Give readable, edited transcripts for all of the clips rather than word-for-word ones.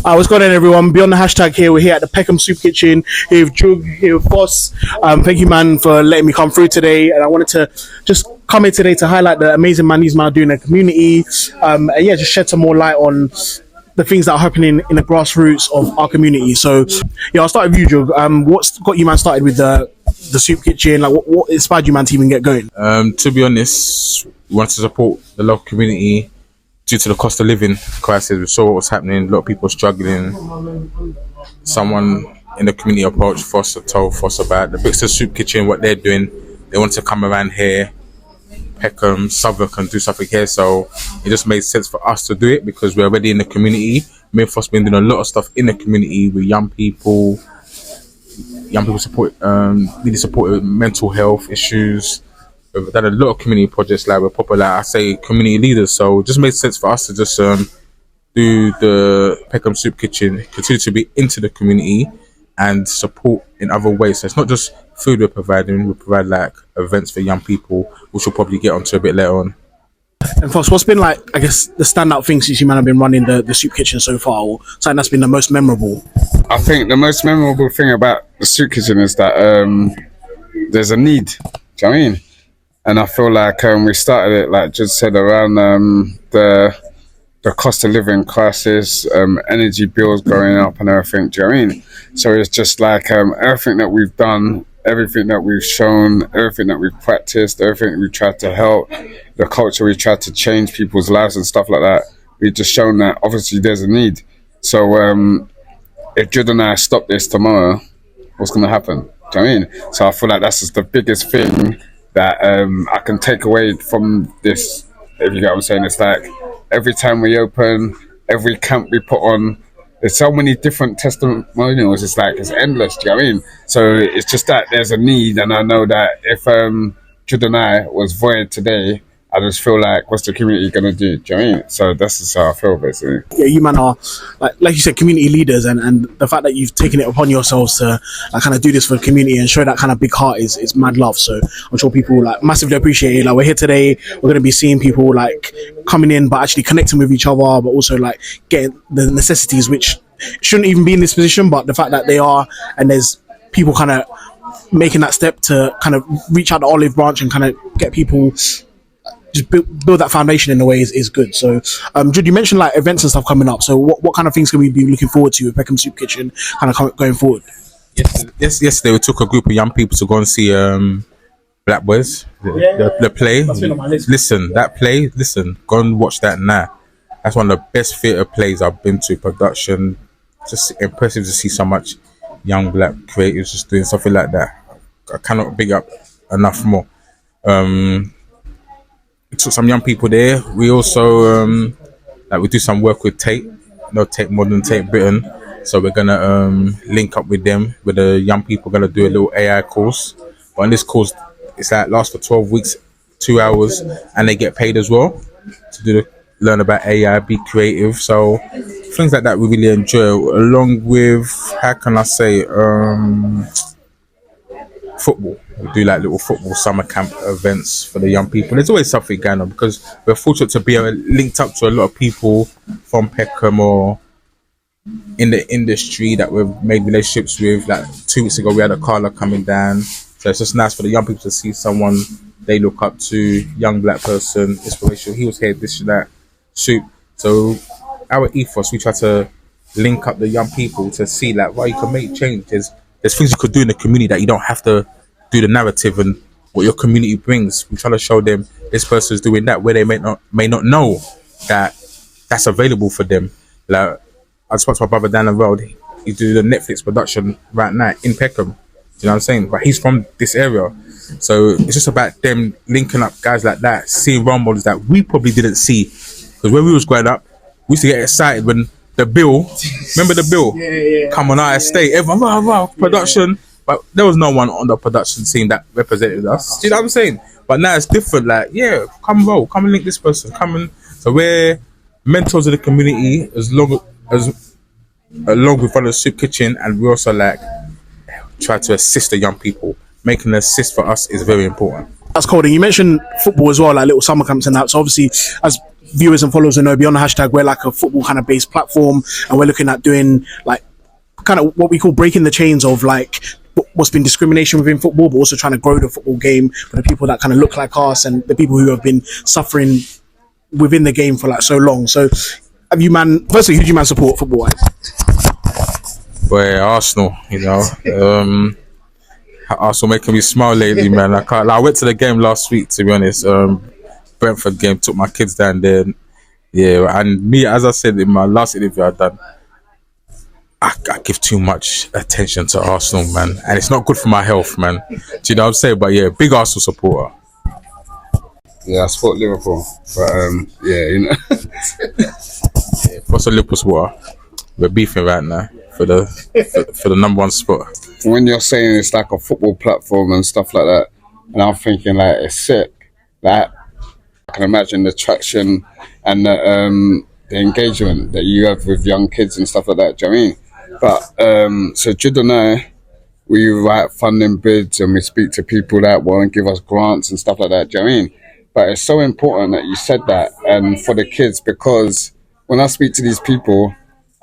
What's going on, everyone? Beyond the hashtag here, we're here at the Peckham Soup Kitchen, here with Jug, here with Foss. Thank you, man, for letting me come through today. And I wanted to just come here today to highlight the amazing man these men are doing in the community. And yeah, just shed some more light on the things that are happening in the grassroots of our community. So, yeah, I'll start with you, Jug. What's got you, man, started with the Soup Kitchen? Like, what inspired you, man, to even get going? To be honest, we want to support the local community due to the cost of living crisis. We saw what was happening, a lot of people struggling. Someone in the community approached Foster, told Foster about the Bixter Soup Kitchen, what they're doing. They want to come around here, Peckham, Southwark, and do something here. So it just made sense for us to do it because we're already in the community. Me and Foster been doing a lot of stuff in the community with young people. Young people support, really support with mental health issues. We've done a lot of community projects, like we're proper, like I say, community leaders. So it just made sense for us to just do the Peckham Soup Kitchen, continue to be into the community and support in other ways. So it's not just food we're providing, we provide like events for young people, which we'll probably get onto a bit later on. And Foss, what's been like, I guess, the standout thing since you, man, have been running the Soup Kitchen so far, or something that's been the most memorable? I think the most memorable thing about the Soup Kitchen is that there's a need. Do you know what I mean? And I feel like we started it, like just said, around the cost of living crisis, energy bills going up and everything. Do you know what I mean? So it's just like everything that we've done, everything that we've shown, everything that we've practiced, everything we tried to help, the culture we tried to change people's lives and stuff like that. We've just shown that obviously there's a need. So if Judd and I stop this tomorrow, what's going to happen? Do you know what I mean? So I feel like that's just the biggest thing that I can take away from this, if you get what I'm saying. It's like every time we open, every camp we put on, there's so many different testimonials. It's like, it's endless, do you know what I mean? So it's just that there's a need, and I know that if Judd and I was void today, I just feel like, what's the community going to do? Do you know what I mean? So that's just how I feel, basically. Yeah, you, man, are, like you said, community leaders, and the fact that you've taken it upon yourselves to kind of do this for the community and show that kind of big heart is mad love. So I'm sure people like massively appreciate it. Like, we're here today, we're going to be seeing people like coming in, but actually connecting with each other, but also like getting the necessities, which shouldn't even be in this position, but the fact that they are, and there's people kind of making that step to kind of reach out the olive branch and kind of get people just build that foundation in a way is good. So, Jude, you mentioned like events and stuff coming up. So, what kind of things can we be looking forward to with Peckham Soup Kitchen kind of going forward? Yesterday we took a group of young people to go and see Black Boys, the play. That's been on my list. Listen, that play. Listen, go and watch that now. That's one of the best theatre plays I've been to. Production, just impressive to see so much young black creatives just doing something like that. I cannot big up enough more. We took some young people there. We also we do some work with Tate, Tate Modern, Tate Britain. So we're gonna link up with them. With the young people, gonna do a little AI course. But in this course, it's like lasts for 12 weeks, 2 hours, and they get paid as well to learn about AI, be creative. So things like that we really enjoy. Along with, how can I say, football. We do like little football summer camp events for the young people. There's always something going on because we're fortunate to be linked up to a lot of people from Peckham or in the industry that we've made relationships with. Like 2 weeks ago, we had a Carla coming down. So it's just nice for the young people to see someone they look up to, young black person, inspirational. He was here, this and that, soup. So our ethos, we try to link up the young people to see like, well, you can make change. There's things you could do in the community that you don't have to do the narrative and what your community brings. We try to show them this person's doing that where they may not know that that's available for them. Like, I spoke to my brother down the road. He do the Netflix production right now in Peckham. Do you know what I'm saying? But he's from this area. So it's just about them linking up guys like that, seeing role models that we probably didn't see. Because when we was growing up, we used to get excited when the bill, remember the bill? Yeah. Come on our estate, everyone, wow, production. But there was no one on the production team that represented us. Do you know what I'm saying? But now it's different. Like, yeah, come and link this person. So we're mentors of the community along with running the Soup Kitchen, and we also like try to assist the young people. Making an assist for us is very important. That's cool. And you mentioned football as well, like little summer camps and that. So obviously, as viewers and followers will know, beyond the hashtag, we're like a football kind of based platform, and we're looking at doing like kind of what we call breaking the chains of like what's been discrimination within football, but also trying to grow the football game for the people that kind of look like us and the people who have been suffering within the game for like so long. So have you, man, firstly, who do you, man, support football wise? Well, Arsenal, you know. Arsenal making me smile lately, man. I went to the game last week, to be honest. Brentford game, took my kids down there. Yeah, and me, as I said in my last interview I done, I give too much attention to Arsenal, man, and it's not good for my health, man. Do you know what I'm saying? But yeah, big Arsenal supporter. Yeah, I support Liverpool, but yeah, you know. Yeah, what's a Liverpool supporter? We're beefing right now for the number one spot. When you're saying it's like a football platform and stuff like that, and I'm thinking like it's sick. Like I can imagine the traction and the engagement that you have with young kids and stuff like that. Do you know what I mean? But so Jude and I, we write funding bids and we speak to people that want to give us grants and stuff like that. Do you know what I mean? But it's so important that you said that, and for the kids, because when I speak to these people,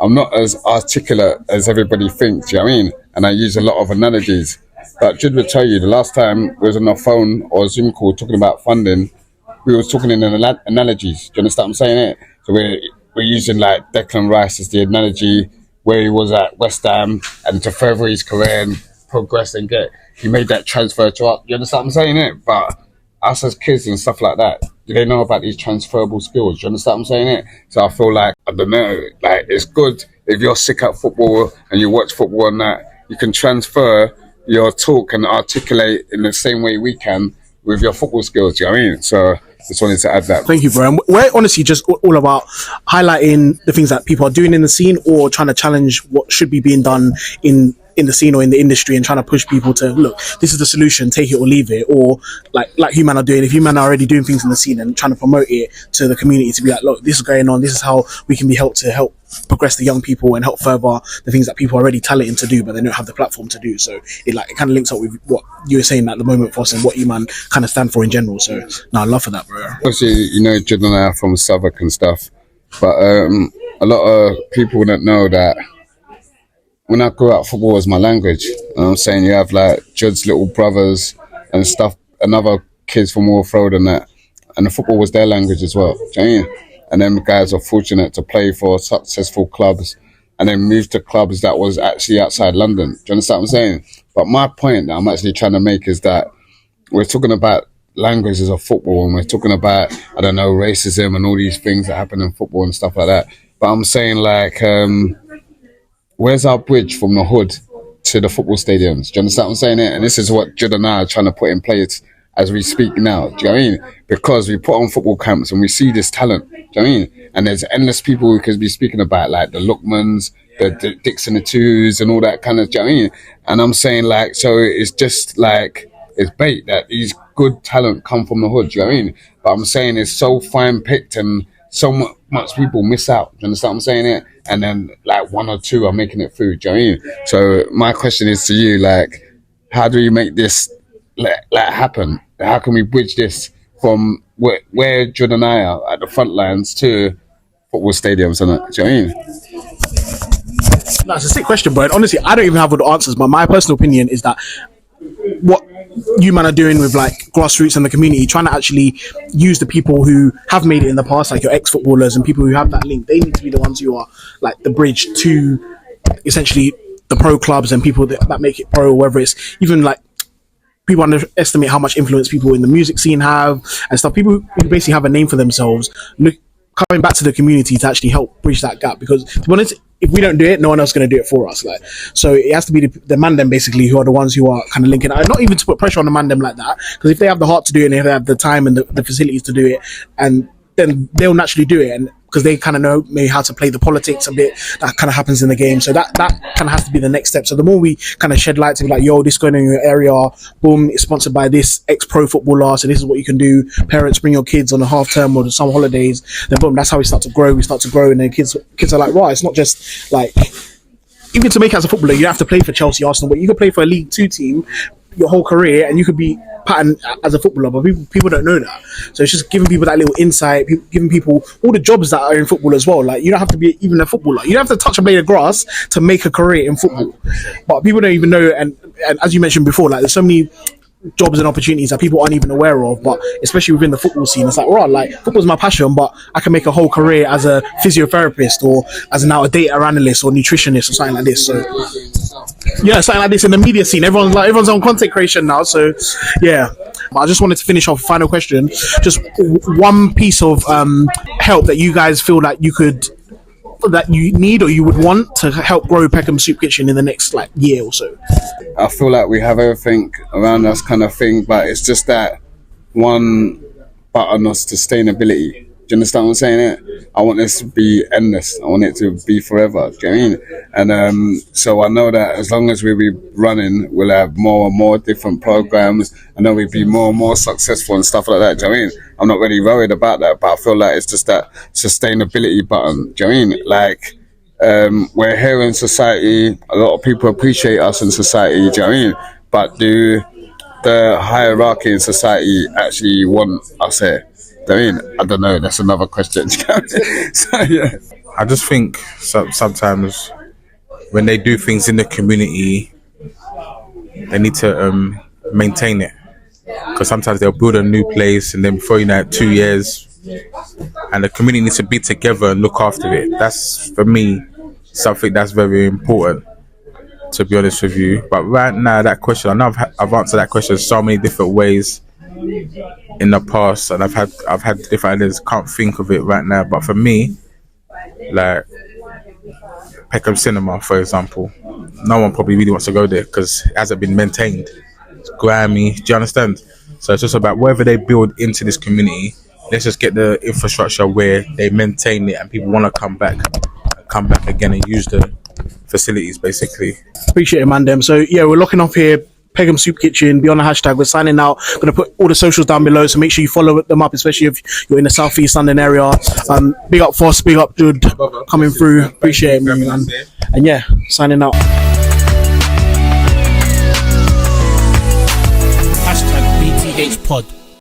I'm not as articulate as everybody thinks. Do you know what I mean? And I use a lot of analogies. But Jude will tell you, the last time we was on a phone or a Zoom call talking about funding, we was talking in analogies. Do you understand what I'm saying? It. So we're using like Declan Rice as the analogy where he was at West Ham and to further his career and progress and he made that transfer to us. You understand what I'm saying? It. But us as kids and stuff like that, do they know about these transferable skills? Do you understand what I'm saying? It. So I feel like, I don't know, like it's good if you're sick at football and you watch football and that, you can transfer your talk and articulate in the same way we can with your football skills. Do you know what I mean? So just wanted to add that. Thank you, bro. And we're honestly just all about highlighting the things that people are doing in the scene or trying to challenge what should be being done in the scene or in the industry, and trying to push people to look, this is the solution, take it or leave it. Or like you man are doing, if you man are already doing things in the scene and trying to promote it to the community to be like, look, this is going on, this is how we can be helped to help progress the young people and help further the things that people are already talented to do but they don't have the platform to do. So it kind of links up with what you were saying at the moment, Foss, and what you man kind of stand for in general. So no, I love for that, bro. Obviously, you know, Judd and I are from Southwark and stuff, but a lot of people don't know that when I grew up, football was my language. You know what I'm saying? You have like Judd's little brothers and stuff, and other kids from Wolf Road and that, and the football was their language as well. Do you know what I mean? And them guys are fortunate to play for successful clubs and then move to clubs that was actually outside London. Do you understand what I'm saying? But my point that I'm actually trying to make is that we're talking about languages of football and we're talking about, I don't know, racism and all these things that happen in football and stuff like that. But I'm saying like, where's our bridge from the hood to the football stadiums? Do you understand what I'm saying? And this is what Judd and I are trying to put in place as we speak now. Do you know what I mean? Because we put on football camps and we see this talent. Do you know what I mean? And there's endless people we could be speaking about, like the Lookmans, the Dicks and the Twos and all that kind of, do you know what I mean? And I'm saying like, so it's just like, it's bait that these good talent come from the hood. Do you know what I mean? But I'm saying it's so fine picked and so much people miss out. Do you understand what I'm saying? It? And then like one or two are making it through. Do you know what I mean? So my question is to you, like, how do we make this like happen? How can we bridge this from where Judd and I are at the front lines to football stadiums and that? Do you know what I mean? No, it's a sick question, bro. And honestly, I don't even have all the answers, but my personal opinion is that what you man are doing with like grassroots and the community, trying to actually use the people who have made it in the past, like your ex-footballers and people who have that link, they need to be the ones who are like the bridge to essentially the pro clubs and people that make it pro, whether it's even like people underestimate how much influence people in the music scene have and stuff. People who basically have a name for themselves, coming back to the community to actually help bridge that gap. Because to be honest, if we don't do it, no one else is going to do it for us. Like, so it has to be the man them basically who are the ones who are kind of linking. Not even to put pressure on the man them like that, because if they have the heart to do it and if they have the time and the facilities to do it, and then they'll naturally do it. And because they kind of know maybe how to play the politics a bit that kind of happens in the game. So that kind of has to be the next step. So the more we kind of shed light to be like, yo, this going on in your area, boom, it's sponsored by this ex-pro footballer, so this is what you can do. Parents, bring your kids on a half term or some holidays. Then boom, that's how we start to grow. We start to grow, and then kids are like, right, it's not just like, even to make it as a footballer, you have to play for Chelsea, Arsenal, but you can play for a League Two team your whole career and you could be patterned as a footballer, but people don't know that. So it's just giving people that little insight, giving people all the jobs that are in football as well. Like, you don't have to be even a footballer. You don't have to touch a blade of grass to make a career in football. But people don't even know, and as you mentioned before, like, there's so many jobs and opportunities that people aren't even aware of, but especially within the football scene, it's like, right, like, football's my passion, but I can make a whole career as a physiotherapist or as now a data analyst or nutritionist or something like this. So yeah, something like this in the media scene. Everyone's on content creation now. So yeah, but I just wanted to finish off. Final question: just one piece of help that you guys feel that you need or you would want to help grow Peckham Soup Kitchen in the next like year or so. I feel like we have everything around us kind of thing, but it's just that one button of sustainability. Do you understand what I'm saying? I want this to be endless. I want it to be forever. Do you know what I mean? And so I know that as long as we be running, we'll have more and more different programs. I know we'll be more and more successful and stuff like that. Do you know what I mean? I'm not really worried about that, but I feel like it's just that sustainability button. Do you know what I mean? Like, we're here in society. A lot of people appreciate us in society. Do you know what I mean? But do the hierarchy in society actually want us here? I mean, I don't know. That's another question. So yeah, I just think sometimes when they do things in the community, they need to maintain it, because sometimes they'll build a new place and then before you know it, 2 years, and the community needs to be together and look after it. That's, for me, something that's very important, to be honest with you. But right now, that question, I know I've answered that question so many different ways in the past, and I've had different ideas. Can't think of it right now, but for me, like Peckham Cinema, for example, no one probably really wants to go there because it hasn't been maintained. It's grimy. Do you understand? So it's just about whatever they build into this community. Let's just get the infrastructure where they maintain it and people want to come back again and use the facilities, basically. Appreciate it, man. So yeah, we're locking off here. Peckham Soup Kitchen, be on the hashtag. We're signing out. I'm going to put all the socials down below, so make sure you follow them up, especially if you're in the South East London area. Big up Foss, big up Jude, coming through. Appreciate it, man. And yeah, signing out. Hashtag BTH Pod.